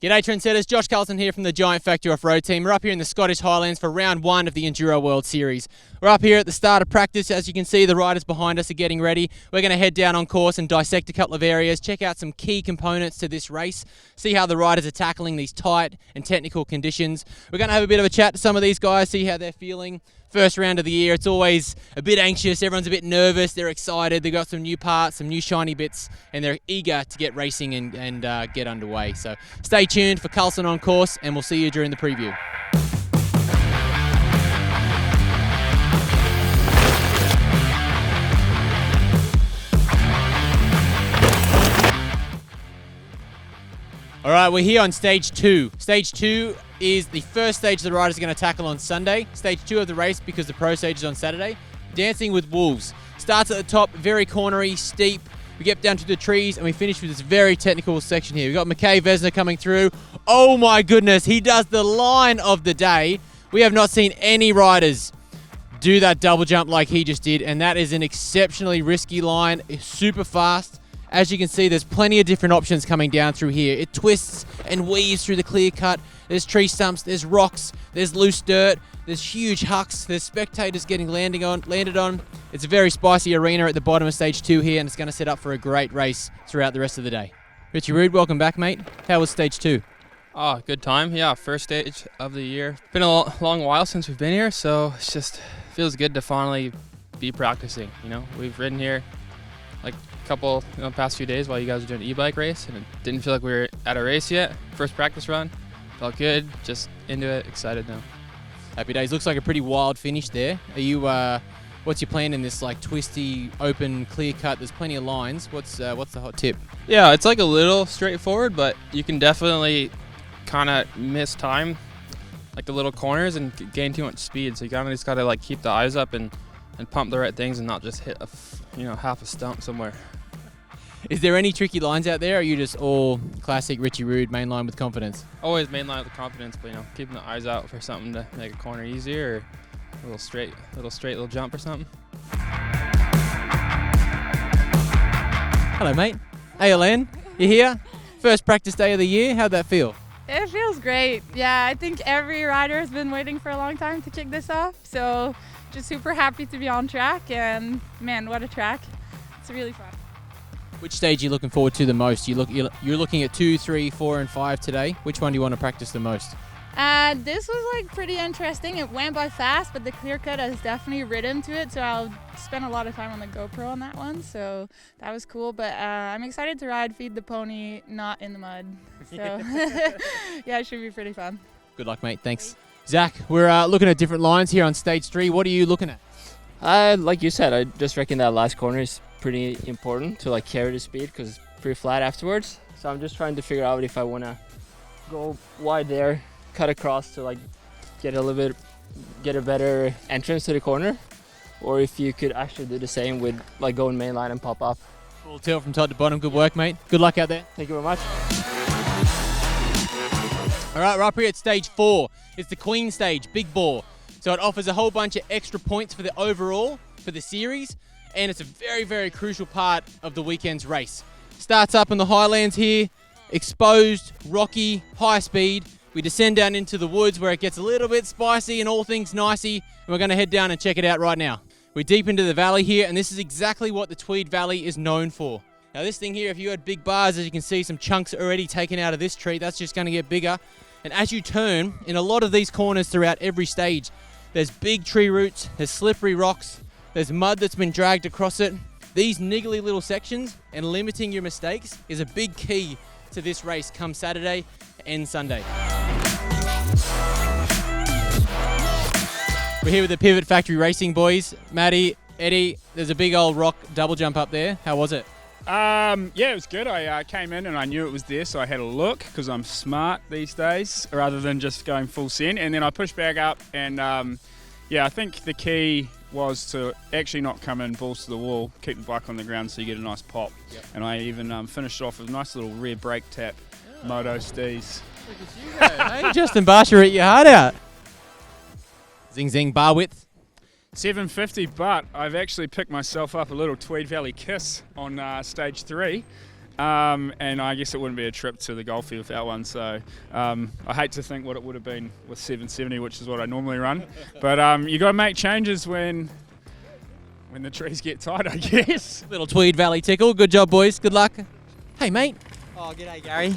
G'day trendsetters, Josh Carlson here from the Giant Factory Off-Road team. We're up here in the Scottish Highlands for round 1 of the Enduro World Series. We're up here at the start of practice. As you can see, the riders behind us are getting ready. We're going to head down on course and dissect a couple of areas, check out some key components to this race, see how the riders are tackling these tight and technical conditions. We're going to have a bit of a chat to some of these guys, see how they're feeling. First round of the year, it's always a bit anxious, everyone's a bit nervous, they're excited, they've got some new parts, some new shiny bits, and they're eager to get racing and get underway. So stay tuned for Carlson on course, and we'll see you during the preview. All right, we're here on stage 2. Stage 2 is the first stage the riders are going to tackle on Sunday. Stage 2 of the race, because the pro stage is on Saturday. Dancing with Wolves. Starts at the top, very cornery, steep. We get down to the trees and we finish with this very technical section here. We've got McKay Vesna coming through. Oh my goodness, he does the line of the day. We have not seen any riders do that double jump like he just did, and that is an exceptionally risky line. It's super fast. As you can see, there's plenty of different options coming down through here. It twists and weaves through the clear cut. There's tree stumps, there's rocks, there's loose dirt, there's huge hucks, there's spectators getting landed on. It's a very spicy arena at the bottom of stage 2 here, and it's going to set up for a great race throughout the rest of the day. Richie Rude, welcome back, mate. How was stage 2? Oh, good time. Yeah, first stage of the year. It's been a long while since we've been here, so it's just feels good to finally be practicing. You know, we've ridden here like couple past few days while you guys were doing an e-bike race, and it didn't feel like we were at a race yet. First practice run, felt good, just into it, excited now. Happy days. Looks like a pretty wild finish there. Are you what's your plan in this like twisty open clear cut? There's plenty of lines. What's the hot tip? Yeah, it's like a little straightforward, but you can definitely kind of miss time, like the little corners, and gain too much speed, so you kind of just got to like keep the eyes up and pump the right things and not just hit half a stump somewhere. Is there any tricky lines out there, or are you just all classic Richie Rude mainline with confidence? Always mainline with confidence, but keeping the eyes out for something to make a corner easier, or a little straight little jump or something. Hello, mate. ALN, you here? First practice day of the year. How'd that feel? It feels great. Yeah, I think every rider has been waiting for a long time to kick this off. So just super happy to be on track, and man, what a track. It's really fun. Which stage are you looking forward to the most? You're looking at 2, 3, 4, and 5 today. Which one do you want to practice the most? This was like pretty interesting. It went by fast, but the clear cut has definitely rhythm to it, so I'll spend a lot of time on the GoPro on that one, so that was cool. But I'm excited to ride Feed the Pony not in the mud. So yeah, it should be pretty fun. Good luck, mate. Thanks. Zach, we're looking at different lines here on stage 3. What are you looking at? Like you said, I just reckon that last corner is pretty important to like carry the speed because it's pretty flat afterwards. So I'm just trying to figure out if I want to go wide there, cut across to like get a better entrance to the corner, or if you could actually do the same with like going mainline and pop up. Full tilt from top to bottom. Good work, mate. Good luck out there. Thank you very much. All right, we're up here at stage 4. It's the Queen stage, big bore. So it offers a whole bunch of extra points for the overall for the series, and it's a very, very crucial part of the weekend's race. Starts up in the highlands here, exposed, rocky, high speed. We descend down into the woods where it gets a little bit spicy and all things nicey, and we're going to head down and check it out right now. We're deep into the valley here, and this is exactly what the Tweed Valley is known for. Now this thing here, if you had big bars, as you can see, some chunks already taken out of this tree, that's just going to get bigger. And as you turn, in a lot of these corners throughout every stage, there's big tree roots, there's slippery rocks, there's mud that's been dragged across it. These niggly little sections and limiting your mistakes is a big key to this race come Saturday and Sunday. We're here with the Pivot Factory Racing boys. Matty, Eddie, there's a big old rock double jump up there. How was it? Yeah, it was good. I came in and I knew it was there, so I had a look because I'm smart these days rather than just going full send. And then I pushed back up, and I think the key was to actually not come in balls to the wall, keep the bike on the ground so you get a nice pop. Yep. And I even finished off with a nice little rear brake tap, Moto Steez. Look at you go. Hey, Justin Barsher, eat your heart out. Zing zing, bar width. 750, but I've actually picked myself up a little Tweed Valley kiss on stage 3. and I guess it wouldn't be a trip to the golf field without one. So I hate to think what it would have been with 770, which is what I normally run. But you got to make changes when the trees get tight, I guess. Little Tweed Valley tickle. Good job, boys. Good luck. Hey, mate. Oh, g'day, Gary.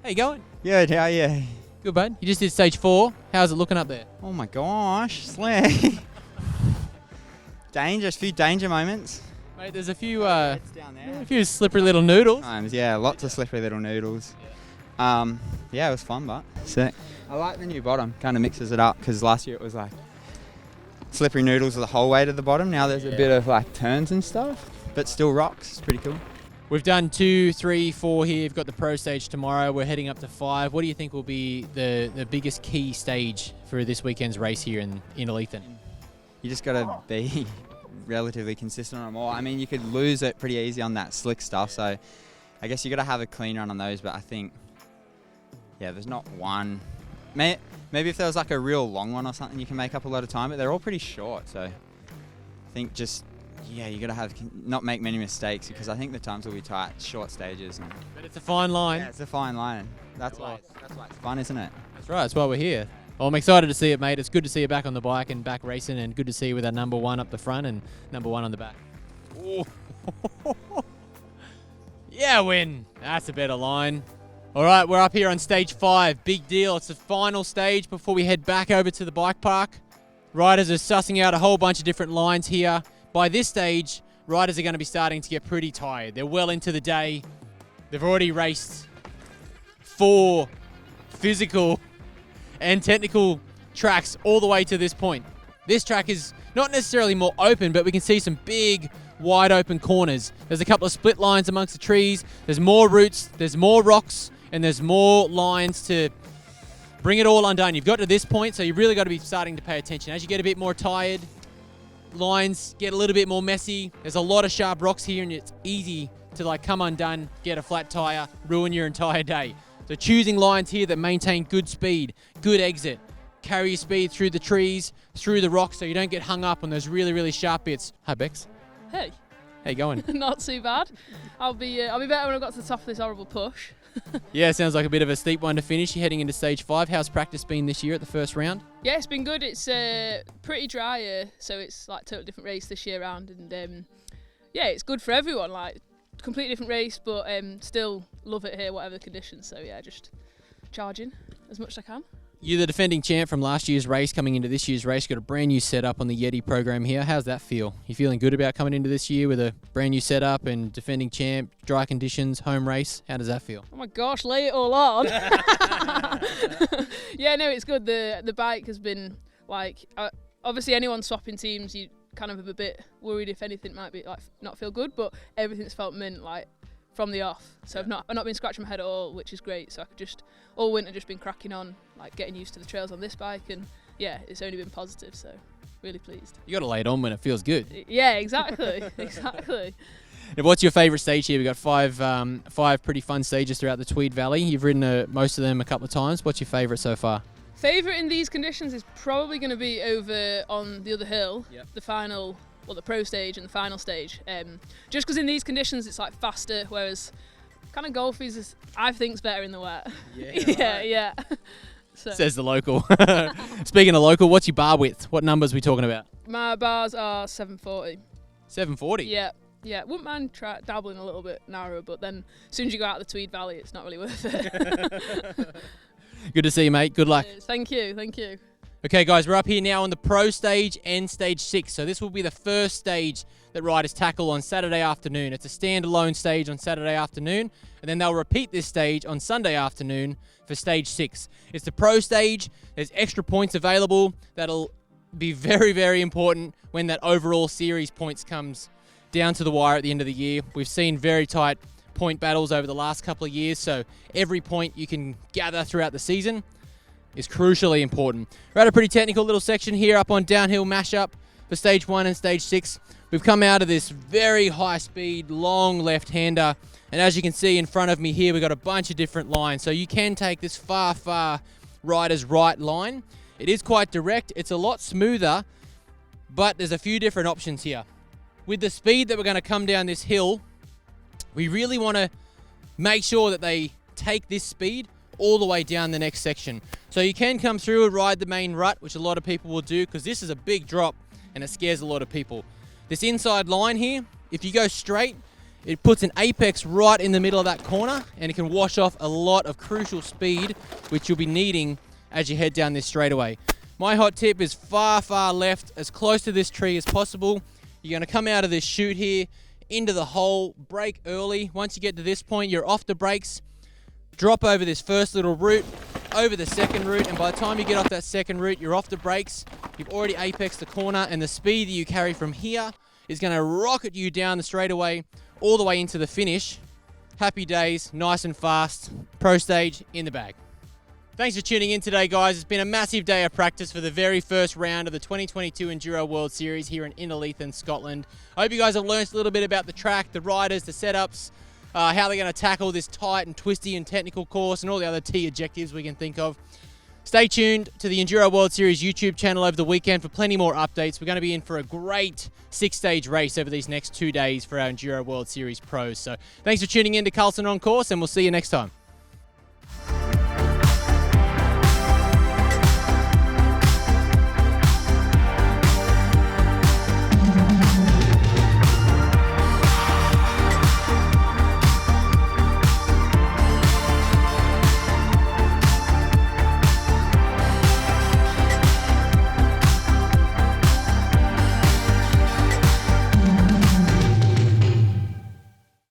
How you going? Good, how are you? Good, bud. You just did stage 4. How's it looking up there? Oh my gosh, slick. Dangerous, few danger moments. Mate, there's a few It's down there. a few slippery little noodles. Times, yeah, lots of slippery little noodles. Yeah, it was fun, but sick. I like the new bottom, kind of mixes it up, because last year it was like slippery noodles the whole way to the bottom. Now there's a bit of like turns and stuff, but still rocks. It's pretty cool. We've done 2, 3, 4 here. We've got the pro stage tomorrow. We're heading up to 5. What do you think will be the biggest key stage for this weekend's race here in Leithen? You just got to be relatively consistent on them all. I mean, you could lose it pretty easy on that slick stuff, so I guess you got to have a clean run on those, but I think, yeah, there's not one. Maybe if there was like a real long one or something, you can make up a lot of time, but they're all pretty short, so I think just, yeah, you got to not make many mistakes, because I think the times will be tight, short stages. But it's a fine line. Yeah, it's a fine line. That's why it's fun, isn't it? That's right. That's why we're here. Well, I'm excited to see it, mate. It's good to see you back on the bike and back racing, and good to see you with our number 1 up the front and number 1 on the back. Ooh. Yeah, win. That's a better line. All right, we're up here on stage 5. Big deal. It's the final stage before we head back over to the bike park. Riders are sussing out a whole bunch of different lines here. By this stage, riders are going to be starting to get pretty tired. They're well into the day. They've already raced 4 physical and technical tracks all the way to this point. This track is not necessarily more open, but we can see some big, wide open corners. There's a couple of split lines amongst the trees. There's more roots, there's more rocks, and there's more lines to bring it all undone. You've got to this point, so you've really got to be starting to pay attention. As you get a bit more tired, lines get a little bit more messy. There's a lot of sharp rocks here, and it's easy to like come undone, get a flat tire, ruin your entire day. So choosing lines here that maintain good speed, good exit, carry your speed through the trees, through the rocks, so you don't get hung up on those really, really sharp bits. Hi, Bex. Hey. How you going? Not too bad. I'll be better when I got to the top of this horrible push. Yeah, sounds like a bit of a steep one to finish. You're heading into stage 5. How's practice been this year at the first round? Yeah, it's been good. It's pretty dry here, so it's like a totally different race this year round, and yeah, it's good for everyone. Like completely different race, but still love it here, whatever the conditions. So yeah, just charging as much as I can. You're the defending champ from last year's race, coming into this year's race. Got a brand new setup on the Yeti program here. How's that feel? You feeling good about coming into this year with a brand new setup and defending champ, dry conditions, home race? How does that feel? Oh my gosh, lay it all on. Yeah, no, it's good. The bike has been like, obviously anyone swapping teams, you kind of a bit worried if anything might be like not feel good, but everything's felt mint like from the off. So I've not been scratching my head at all, which is great. So I could just all winter just been cracking on, like getting used to the trails on this bike, and yeah, it's only been positive. So really pleased. You got to lay it on when it feels good. Yeah, exactly, exactly. And what's your favourite stage here? We've got five pretty fun stages throughout the Tweed Valley. You've ridden most of them a couple of times. What's your favourite so far? Favourite in these conditions is probably going to be over on the other hill, the final, well, the pro stage and the final stage. Just because in these conditions it's like faster, whereas kind of golf is, I think, is better in the wet. Yeah. So. Says the local. Speaking of local, what's your bar width? What numbers are we talking about? My bars are 740. 740? Yeah, wouldn't mind dabbling a little bit narrower, but then as soon as you go out of the Tweed Valley, it's not really worth it. Good to see you, mate. Good luck. Thank you. Okay, guys, we're up here now on the pro stage and stage 6. So this will be the first stage that riders tackle on Saturday afternoon. It's a standalone stage on Saturday afternoon, and then they'll repeat this stage on Sunday afternoon for stage 6. It's the pro stage. There's extra points available. That'll be very, very important when that overall series points comes down to the wire at the end of the year. We've seen very tight point battles over the last couple of years, so every point you can gather throughout the season is crucially important. We're at a pretty technical little section here up on downhill mashup for stage 1 and stage 6. We've come out of this very high speed, long left-hander, and as you can see in front of me here, we've got a bunch of different lines. So you can take this far rider's right line. It is quite direct, it's a lot smoother, but there's a few different options here. With the speed that we're going to come down this hill, we really want to make sure that they take this speed all the way down the next section. So you can come through and ride the main rut, which a lot of people will do because this is a big drop and it scares a lot of people. This inside line here, if you go straight, it puts an apex right in the middle of that corner and it can wash off a lot of crucial speed, which you'll be needing as you head down this straightaway. My hot tip is far, far left, as close to this tree as possible. You're going to come out of this chute here, into the hole, brake early. Once you get to this point, you're off the brakes, drop over this first little route, over the second route, and by the time you get off that second route, you're off the brakes. You've already apexed the corner, and the speed that you carry from here is going to rocket you down the straightaway all the way into the finish. Happy days, nice and fast. Pro stage in the bag. Thanks for tuning in today, guys. It's been a massive day of practice for the very first round of the 2022 Enduro World Series here in Innerleithen, Scotland. I hope you guys have learned a little bit about the track, the riders, the setups, how they're going to tackle this tight and twisty and technical course and all the other T objectives we can think of. Stay tuned to the Enduro World Series YouTube channel over the weekend for plenty more updates. We're going to be in for a great 6-stage race over these next 2 days for our Enduro World Series pros. So thanks for tuning in to Carlson on Course, and we'll see you next time.